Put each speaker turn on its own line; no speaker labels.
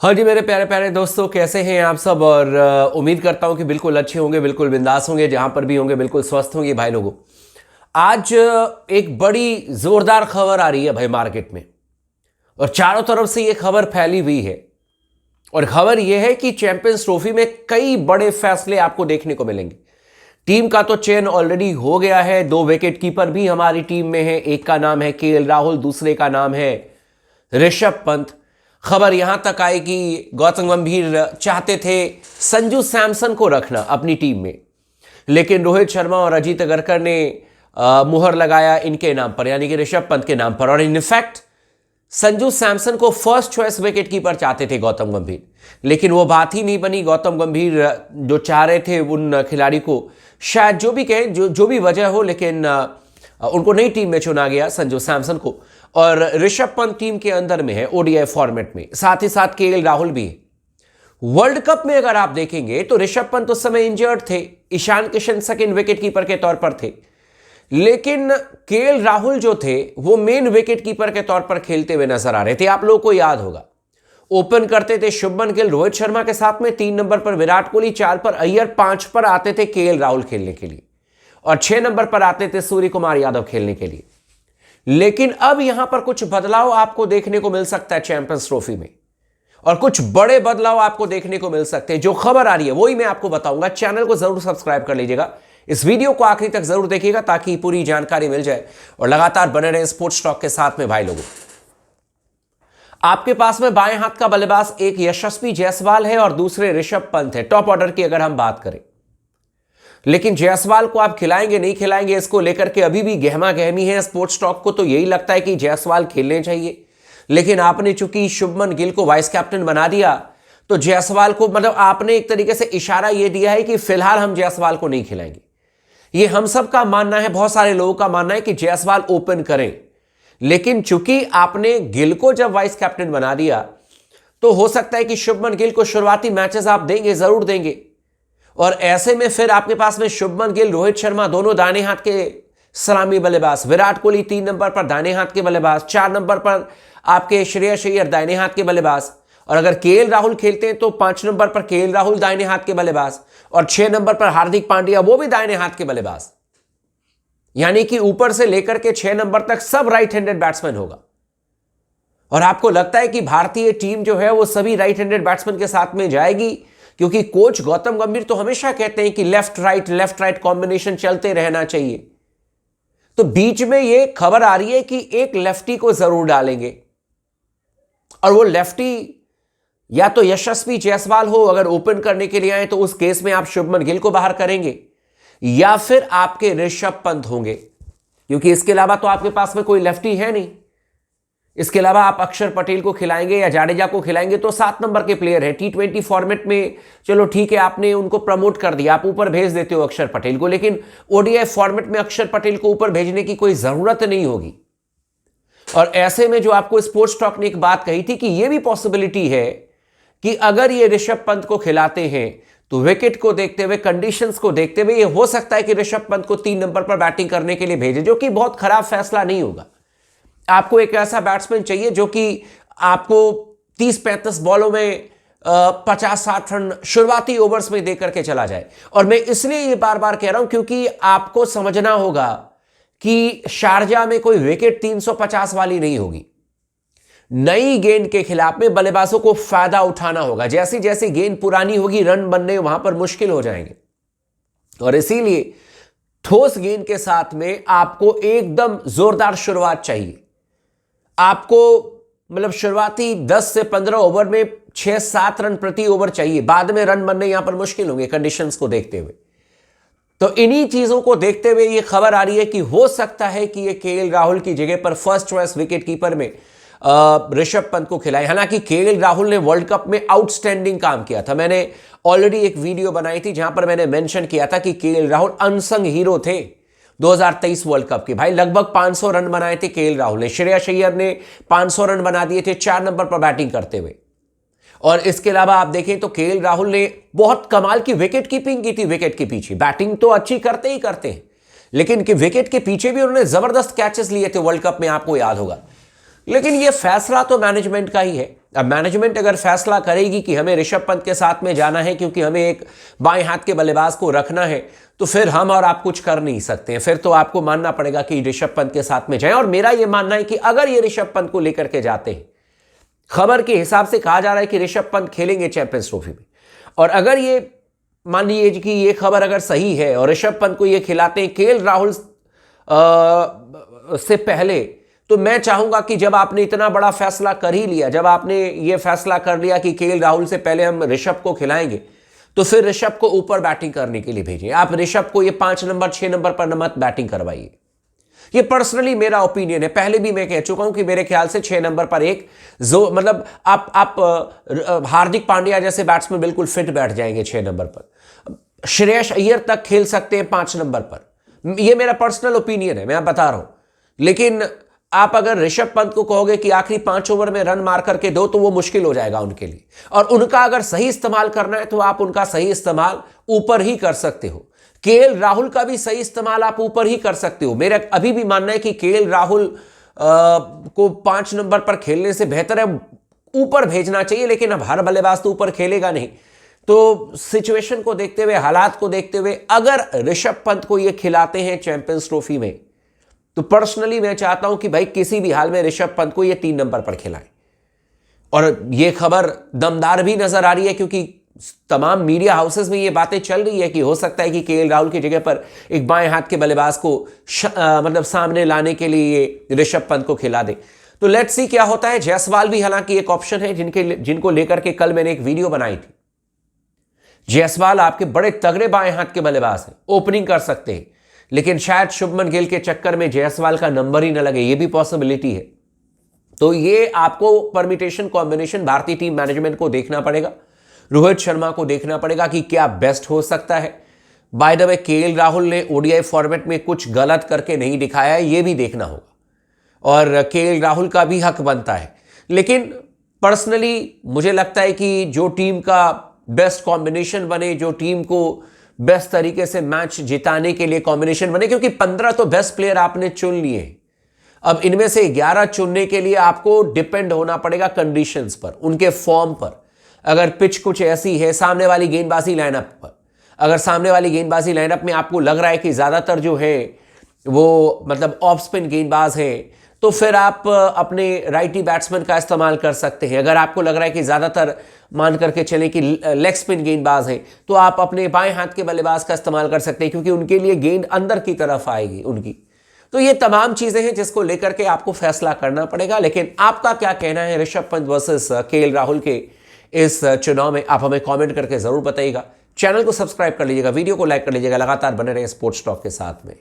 हाँ जी मेरे प्यारे प्यारे दोस्तों, कैसे हैं आप सब। और उम्मीद करता हूँ कि बिल्कुल अच्छे होंगे, बिल्कुल बिंदास होंगे, जहाँ पर भी होंगे बिल्कुल स्वस्थ होंगे भाई लोगों। आज एक बड़ी जोरदार खबर आ रही है भाई मार्केट में, और चारों तरफ से ये खबर फैली हुई है। और खबर ये है कि चैंपियंस ट्रॉफी में कई बड़े फैसले आपको देखने को मिलेंगे। टीम का तो चयन ऑलरेडी हो गया है, 2 विकेट कीपर भी हमारी टीम में है। एक का नाम है केएल राहुल, दूसरे का नाम है ऋषभ पंत। खबर यहां तक आई कि गौतम गंभीर चाहते थे संजू सैमसन को रखना अपनी टीम में, लेकिन रोहित शर्मा और अजीत अगरकर ने मुहर लगाया इनके नाम पर, यानी कि ऋषभ पंत के नाम पर। और इनफैक्ट संजू सैमसन को फर्स्ट चॉइस विकेट कीपर चाहते थे गौतम गंभीर, लेकिन वो बात ही नहीं बनी। गौतम गंभीर जो चाह रहे थे उन खिलाड़ी को, शायद जो भी कहें, जो भी वजह हो, लेकिन उनको नई टीम में चुना गया संजू सैमसन को। और ऋषभ पंत टीम के अंदर में है ओडीआई फॉर्मेट में, साथ ही साथ केएल राहुल भी है। वर्ल्ड कप में अगर आप देखेंगे तो ऋषभ पंत उस समय इंजर्ड थे, Ishan Kishan second wicket keeper के तौर पर थे, लेकिन केएल राहुल जो थे वो मेन विकेट कीपर के तौर पर खेलते हुए नजर आ रहे थे। आप लोगों को याद होगा, ओपन करते थे शुभमन गिल रोहित शर्मा के साथ में, 3 नंबर पर विराट कोहली, 4 पर अय्यर, 5 पर आते थे केएल राहुल खेलने के लिए, और 6 नंबर पर आते थे सूर्य कुमार यादव खेलने के लिए। लेकिन अब यहां पर कुछ बदलाव आपको देखने को मिल सकता है चैंपियंस ट्रॉफी में, और कुछ बड़े बदलाव आपको देखने को मिल सकते हैं। जो खबर आ रही है वही मैं आपको बताऊंगा। चैनल को जरूर सब्सक्राइब कर लीजिएगा, इस वीडियो को आखिरी तक जरूर देखिएगा ताकि पूरी जानकारी मिल जाए, और लगातार बने रहे स्पोर्ट्स टॉक के साथ में भाई लोगों। आपके पास में बाएं हाथ का बल्लेबाज एक यशस्वी जायसवाल है और दूसरे ऋषभ पंत है, टॉप ऑर्डर की अगर हम बात करें। लेकिन जायसवाल को आप खिलाएंगे नहीं खिलाएंगे, इसको लेकर के अभी भी गहमा गहमी है। स्पोर्ट्स टॉक को तो यही लगता है कि जायसवाल खेलने चाहिए, लेकिन आपने चूंकि शुभमन गिल को वाइस कैप्टन बना दिया, तो जायसवाल को, मतलब आपने एक तरीके से इशारा यह दिया है कि फिलहाल हम जायसवाल को नहीं खिलाएंगे। ये हम सब का मानना है, बहुत सारे लोगों का मानना है कि जायसवाल ओपन करें, लेकिन चूंकि आपने गिल को जब वाइस कैप्टन बना दिया, तो हो सकता है कि शुभमन गिल को शुरुआती मैचेस आप देंगे, जरूर देंगे। और ऐसे में फिर आपके पास में शुभमन गिल, रोहित शर्मा दोनों दाहिने हाथ के सलामी बल्लेबाज, विराट कोहली 3 नंबर पर दाहिने हाथ के बल्लेबाज, 4 नंबर पर आपके श्रेयस अय्यर दाहिने हाथ के बल्लेबाज, और अगर केएल राहुल खेलते हैं तो 5 नंबर पर केएल राहुल दाहिने हाथ के बल्लेबाज, और 6 नंबर पर हार्दिक पांड्या वो भी दाहिने हाथ के बल्लेबाज। यानी कि ऊपर से लेकर के 6 नंबर तक सब राइट हैंडेड बैट्समैन होगा। और आपको लगता है कि भारतीय टीम जो है वो सभी राइट हैंडेड बैट्समैन के साथ में जाएगी? क्योंकि कोच गौतम गंभीर तो हमेशा कहते हैं कि लेफ्ट राइट कॉम्बिनेशन चलते रहना चाहिए। तो बीच में ये खबर आ रही है कि एक लेफ्टी को जरूर डालेंगे, और वो लेफ्टी या तो यशस्वी जायसवाल हो, अगर ओपन करने के लिए आए तो उस केस में आप शुभमन गिल को बाहर करेंगे, या फिर आपके ऋषभ पंत होंगे, क्योंकि इसके अलावा तो आपके पास में कोई लेफ्टी है नहीं। इसके अलावा आप अक्षर पटेल को खिलाएंगे या जाडेजा को खिलाएंगे तो 7 नंबर के प्लेयर हैं। T20 फॉर्मेट में चलो ठीक है, आपने उनको प्रमोट कर दिया, आप ऊपर भेज देते हो अक्षर पटेल को, लेकिन ओडीआई फॉर्मेट में अक्षर पटेल को ऊपर भेजने की कोई जरूरत नहीं होगी। और ऐसे में जो आपको स्पोर्ट्स टॉक ने एक बात कही थी कि यह भी पॉसिबिलिटी है कि अगर ये ऋषभ पंत को खिलाते हैं तो विकेट को देखते हुए, कंडीशंस को देखते हुए, यह हो सकता है कि ऋषभ पंत को 3 नंबर पर बैटिंग करने के लिए भेजे, जो कि बहुत खराब फैसला नहीं होगा। आपको एक ऐसा बैट्समैन चाहिए जो कि आपको 30-35 बॉलों में 50-60 रन शुरुआती ओवर्स में देकर के चला जाए। और मैं इसलिए ये बार बार कह रहा हूं क्योंकि आपको समझना होगा कि शारजा में कोई विकेट 350 वाली नहीं होगी। नई गेंद के खिलाफ में बल्लेबाजों को फायदा उठाना होगा। जैसी जैसी गेंद पुरानी होगी, रन बनने वहां पर मुश्किल हो जाएंगे, और इसीलिए ठोस गेंद के साथ में आपको एकदम जोरदार शुरुआत चाहिए। आपको मतलब शुरुआती 10 से 15 ओवर में 6-7 रन प्रति ओवर चाहिए, बाद में रन बनने यहां पर मुश्किल होंगे कंडीशंस को देखते हुए। तो इन्हीं चीजों को देखते हुए यह खबर आ रही है कि हो सकता है कि यह केएल राहुल की जगह पर फर्स्ट चॉइस विकेट कीपर में ऋषभ पंत को खिलाए। हालांकि केएल राहुल ने वर्ल्ड कप में आउटस्टैंडिंग काम किया था। मैंने ऑलरेडी एक वीडियो बनाई थी जहां पर मैंने मेंशन किया था कि केएल राहुल अनसंग हीरो थे 2023 वर्ल्ड कप के। भाई लगभग 500 रन बनाए थे केएल राहुल ने, श्रेयस अय्यर ने 500 रन बना दिए थे 4 नंबर पर बैटिंग करते हुए। और इसके अलावा आप देखें तो केएल राहुल ने बहुत कमाल की विकेट कीपिंग की थी। विकेट के पीछे बैटिंग तो अच्छी करते ही करते हैं, लेकिन कि विकेट के पीछे भी उन्होंने जबरदस्त कैचेस लिए थे वर्ल्ड कप में, आपको याद होगा। लेकिन यह फैसला तो मैनेजमेंट का ही है अब मैनेजमेंट अगर फैसला करेगी कि हमें ऋषभ पंत के साथ में जाना है क्योंकि हमें एक बाएं हाथ के बल्लेबाज को रखना है, तो फिर हम और आप कुछ कर नहीं सकते हैं। फिर तो आपको मानना पड़ेगा कि ऋषभ पंत के साथ में जाएं। और मेरा यह मानना है कि अगर ये ऋषभ पंत को लेकर के जाते हैं, खबर के हिसाब से कहा जा रहा है कि ऋषभ पंत खेलेंगे चैंपियंस ट्रॉफी में, और अगर ये मान लीजिए कि ये खबर अगर सही है और ऋषभ पंत को ये खिलाते हैं केएल राहुल से पहले, तो मैं चाहूंगा कि जब आपने इतना बड़ा फैसला कर ही लिया, जब आपने ये फैसला कर लिया कि केएल राहुल से पहले हम ऋषभ को खिलाएंगे, तो फिर ऋषभ को ऊपर बैटिंग करने के लिए भेजिए। आप ऋषभ को ये 5 नंबर 6 नंबर पर मत बैटिंग करवाइए। ये पर्सनली मेरा ओपिनियन है। पहले भी मैं कह चुका हूं कि मेरे ख्याल से 6 नंबर पर एक जो मतलब आप हार्दिक पांड्या जैसे बैट्समैन बिल्कुल फिट बैठ जाएंगे 6 नंबर पर। श्रेयस अय्यर तक खेल सकते हैं 5 नंबर पर। ये मेरा पर्सनल ओपिनियन है, मैं बता रहा हूं। लेकिन आप अगर ऋषभ पंत को कहोगे कि आखिरी 5 ओवर में रन मार करके दो, तो वो मुश्किल हो जाएगा उनके लिए। और उनका अगर सही इस्तेमाल करना है तो आप उनका सही इस्तेमाल ऊपर ही कर सकते हो। केएल राहुल का भी सही इस्तेमाल आप ऊपर ही कर सकते हो। मेरा अभी भी मानना है कि केएल राहुल को 5 नंबर पर खेलने से बेहतर है ऊपर भेजना चाहिए, लेकिन अब हर बल्लेबाज तो ऊपर खेलेगा नहीं। तो सिचुएशन को देखते हुए, हालात को देखते हुए, अगर ऋषभ पंत को ये खिलाते हैं चैंपियंस ट्रॉफी में, तो पर्सनली मैं चाहता हूं कि भाई किसी भी हाल में ऋषभ पंत को ये 3 नंबर पर खिलाएं। और ये खबर दमदार भी नजर आ रही है क्योंकि तमाम मीडिया हाउसेस में ये बातें चल रही है कि हो सकता है कि केएल राहुल की जगह पर एक बाएं हाथ के बल्लेबाज को मतलब सामने लाने के लिए ये ऋषभ पंत को खिला दे। तो लेट्स सी क्या होता है। जायसवाल भी हालांकि एक ऑप्शन है जिनको लेकर के कल मैंने एक वीडियो बनाई थी। जायसवाल आपके बड़े तगड़े बाएं हाथ के बल्लेबाज हैं, ओपनिंग कर सकते हैं, लेकिन शायद शुभमन गिल के चक्कर में जायसवाल का नंबर ही ना लगे, ये भी पॉसिबिलिटी है। तो ये आपको परमिटेशन कॉम्बिनेशन भारतीय टीम मैनेजमेंट को देखना पड़ेगा, रोहित शर्मा को देखना पड़ेगा कि क्या बेस्ट हो सकता है। By the way KL Rahul ने ओडीआई फॉर्मेट में कुछ गलत करके नहीं दिखाया है, ये भी देखना होगा और केएल राहुल का भी हक बनता है। लेकिन पर्सनली मुझे लगता है कि जो टीम का बेस्ट कॉम्बिनेशन बने, जो टीम को बेस्ट तरीके से मैच जिताने के लिए कॉम्बिनेशन बने, क्योंकि 15 तो बेस्ट प्लेयर आपने चुन लिए। अब इनमें से 11 चुनने के लिए आपको डिपेंड होना पड़ेगा कंडीशंस पर, उनके फॉर्म पर। अगर पिच कुछ ऐसी है सामने वाली गेंदबाजी लाइनअप पर, अगर सामने वाली गेंदबाजी लाइनअप में आपको लग रहा है कि ज्यादातर जो है वो मतलब ऑफ स्पिन गेंदबाज है, तो फिर आप अपने राइटी बैट्समैन का इस्तेमाल कर सकते हैं। अगर आपको लग रहा है कि ज्यादातर मान करके चले कि लेग स्पिन गेंदबाज है, तो आप अपने बाएं हाथ के बल्लेबाज का इस्तेमाल कर सकते हैं, क्योंकि उनके लिए गेंद अंदर की तरफ आएगी उनकी। तो ये तमाम चीजें हैं जिसको लेकर के आपको फैसला करना पड़ेगा। लेकिन आपका क्या कहना है ऋषभ पंत वर्सेस केएल राहुल के इस चुनाव में, आप हमें कमेंट करके जरूर बताइएगा। चैनल को सब्सक्राइब कर लीजिएगा, वीडियो को लाइक कर लीजिएगा। लगातार बने रहे स्पोर्ट्स टॉक के साथ में।